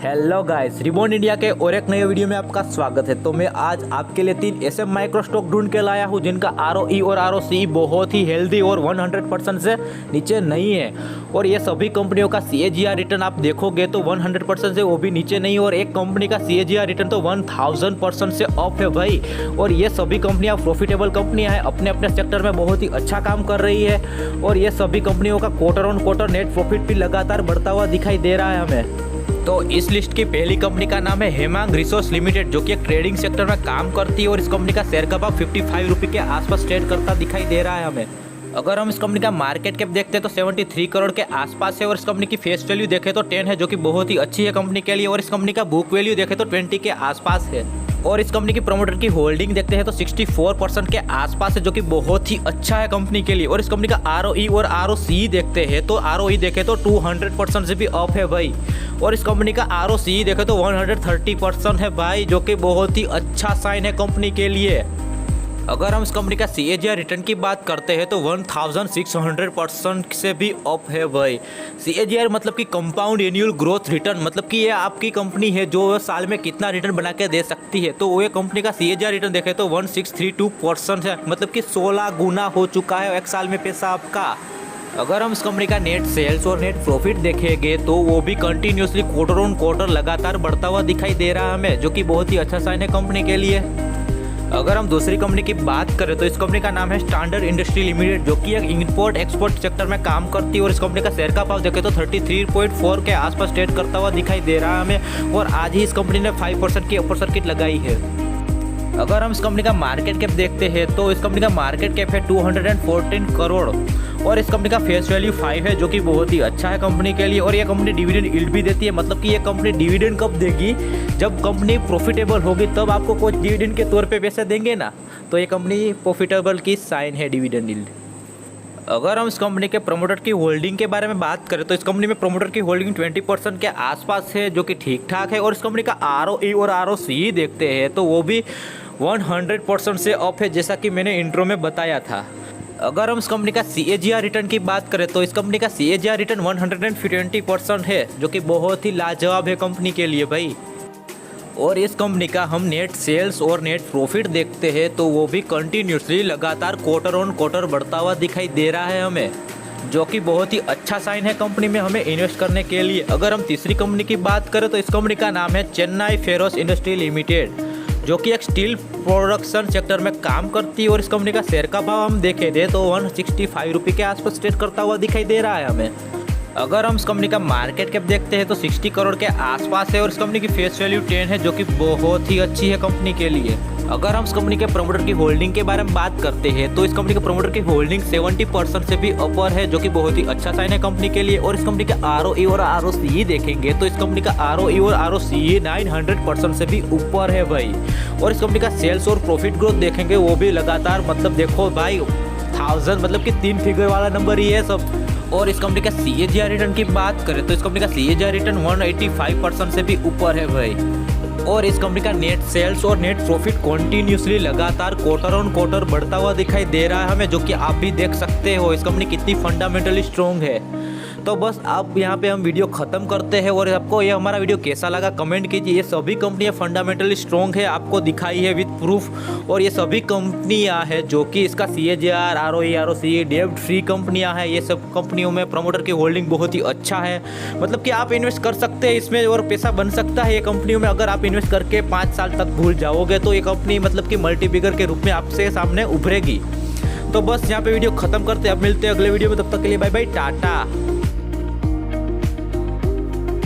Hello guys, ribbon India के और एक नए वीडियो में आपका स्वागत है। तो मैं आज आपके लिए 3 ऐसे माइक्रो स्टॉक ढूंढ के लाया हूं जिनका ROE और ROCE बहुत ही हेल्दी और 100% से नीचे नहीं है। और ये सभी कंपनियों का CAGR रिटर्न आप देखोगे तो 100% से वो भी नीचे नहीं है, और एक कंपनी का CAGR रिटर्न तो 1000% से अप है भाई। और ये सभी कंपनियां प्रॉफिटेबल कंपनियां हैं, अपने अपने सेक्टर में बहुत ही अच्छा काम कर रही है। और ये सभी कंपनियों का quarter on quarter net profit भी लगातार बढ़ता हुआ दिखाई दे रहा है हमें। तो इस लिस्ट की पहली कंपनी का नाम है हेमांग रिसोर्स लिमिटेड, जो कि एक ट्रेडिंग सेक्टर में काम करती है। और इस कंपनी का शेयर का भाव 55 रुपये के आसपास ट्रेड करता दिखाई दे रहा है हमें। अगर हम इस कंपनी का मार्केट कैप देखते हैं तो 73 करोड़ के आसपास है। और इस कंपनी की फेस वैल्यू देखें तो 10 है, जो कि बहुत ही अच्छी है कंपनी के लिए। और इस कंपनी का बुक वैल्यू देखें तो 20 के आसपास है। और इस कंपनी की प्रमोटर की होल्डिंग देखते हैं तो 64% के आसपास है, जो कि बहुत ही अच्छा है कंपनी के लिए। और इस कंपनी का ROE और ROCE देखते हैं तो ROE देखें तो 200% से भी अप है भाई। और इस कंपनी का ROCE देखें तो 130% है भाई, जो कि बहुत ही अच्छा साइन है कंपनी के लिए। अगर हम इस कंपनी का CAGR रिटर्न की बात करते हैं तो 1600% से भी अप है भाई। CAGR मतलब कि कंपाउंड एनुअल ग्रोथ रिटर्न, मतलब कि ये आपकी कंपनी है जो साल में कितना रिटर्न बना के दे सकती है। तो वो कंपनी का CAGR रिटर्न देखें तो 1632% है, मतलब कि 16 गुना हो चुका है एक साल में पैसा आपका। अगर हम इस कंपनी का नेट सेल्स और नेट प्रॉफिट देखेंगे तो वो भी कंटिन्यूसली क्वार्टर ऑन क्वार्टर लगातार बढ़ता हुआ दिखाई दे रहा है हमें, जो कि बहुत ही अच्छा साइन है कंपनी के लिए। अगर हम दूसरी कंपनी की बात करें तो इस कंपनी का नाम है स्टैंडर्ड इंडस्ट्री लिमिटेड, जो कि एक इंपोर्ट एक्सपोर्ट सेक्टर में काम करती है। और इस कंपनी का शेयर का भाव देखें तो 33.4 के आसपास ट्रेड करता हुआ दिखाई दे रहा है हमें। और आज ही इस कंपनी ने 5% की अपर सर्किट लगाई है। अगर हम इस कंपनी का मार्केट कैप देखते हैं तो इस कंपनी का मार्केट कैप है 214 करोड़। और इस कंपनी का फेस वैल्यू 5 है, जो कि बहुत ही अच्छा है कंपनी के लिए। और ये कंपनी डिविडेंड यील्ड भी देती है, मतलब कि ये कंपनी डिविडेंड कब देगी, जब कंपनी प्रॉफिटेबल होगी तब आपको कुछ डिविडेंड के तौर पे पैसे देंगे ना। तो ये कंपनी प्रॉफिटेबल की साइन है डिविडेंड यील्ड। अगर हम इस कंपनी के प्रमोटर की होल्डिंग के बारे में बात करें तो इस कंपनी में प्रमोटर की होल्डिंग 20% के आसपास है, जो कि ठीक ठाक है। और इस कंपनी का ROE और ROCE देखते हैं तो वो भी 100% से अप है, जैसा कि मैंने इंट्रो में बताया था। अगर हम इस कंपनी का CAGR रिटर्न की बात करें तो इस कंपनी का CAGR रिटर्न 120% है, जो कि बहुत ही लाजवाब है कंपनी के लिए भाई। और इस कंपनी का हम नेट सेल्स और नेट प्रॉफिट देखते हैं तो वो भी कंटिन्यूसली लगातार क्वार्टर ऑन क्वार्टर बढ़ता हुआ दिखाई दे रहा है हमें, जो कि बहुत ही अच्छा साइन है कंपनी में हमें इन्वेस्ट करने के लिए। अगर हम तीसरी कंपनी की बात करें तो इस कंपनी का नाम है चेन्नई फेरोस इंडस्ट्री लिमिटेड, जो कि एक स्टील प्रोडक्शन सेक्टर में काम करती है। और इस कंपनी का शेयर का भाव हम देखें दे तो 165 रुपये के आसपास ट्रेड करता हुआ दिखाई दे रहा है हमें। अगर हम इस कंपनी का मार्केट कैप देखते हैं तो 60 करोड़ के आसपास है। और इस कंपनी की फेस वैल्यू 10 है, जो कि बहुत ही अच्छी है कंपनी के लिए। अगर हम इस कंपनी के प्रमोटर की होल्डिंग के बारे में बात करते हैं तो इस कंपनी के प्रमोटर की होल्डिंग 70% से भी अपर है, जो कि बहुत ही अच्छा साइन है कंपनी के लिए। और इस कंपनी का ROE और ROCE देखेंगे तो इस कंपनी का ROE और ROCE 900% से भी ऊपर है भाई। और इस कंपनी का सेल्स और प्रॉफिट ग्रोथ देखेंगे वो भी लगातार, मतलब देखो भाई 1000, मतलब कि 3 फिगर वाला नंबर ही है सब। और इस कंपनी का CAGR रिटर्न की बात करें तो इस कंपनी का CAGR रिटर्न 185% से भी ऊपर है भाई। और इस कंपनी का नेट सेल्स और नेट प्रॉफिट कंटिन्यूसली लगातार क्वार्टर ऑन क्वार्टर बढ़ता हुआ दिखाई दे रहा है हमें, जो कि आप भी देख सकते हो इस कंपनी कितनी फंडामेंटली स्ट्रॉन्ग है। तो बस अब यहाँ पे हम वीडियो ख़त्म करते हैं। और आपको ये हमारा वीडियो कैसा लगा कमेंट कीजिए। ये सभी कंपनियाँ फंडामेंटली स्ट्रॉन्ग है, आपको दिखाई है विद प्रूफ। और ये सभी कंपनियाँ हैं जो कि इसका CAGR ROE ROCE डेब्ट फ्री कंपनियाँ हैं। ये सब कंपनियों में प्रमोटर की होल्डिंग बहुत ही अच्छा है, मतलब कि आप इन्वेस्ट कर सकते हैं इसमें और पैसा बन सकता है ये कंपनियों में। अगर आप इन्वेस्ट करके 5 साल तक भूल जाओगे तो ये कंपनी मतलब कि मल्टीबिगर के रूप में आपसे सामने उभरेगी। तो बस यहाँ पे वीडियो खत्म करते हैं, अब मिलते हैं अगले वीडियो में, तब तक के लिए बाय बाय टाटा।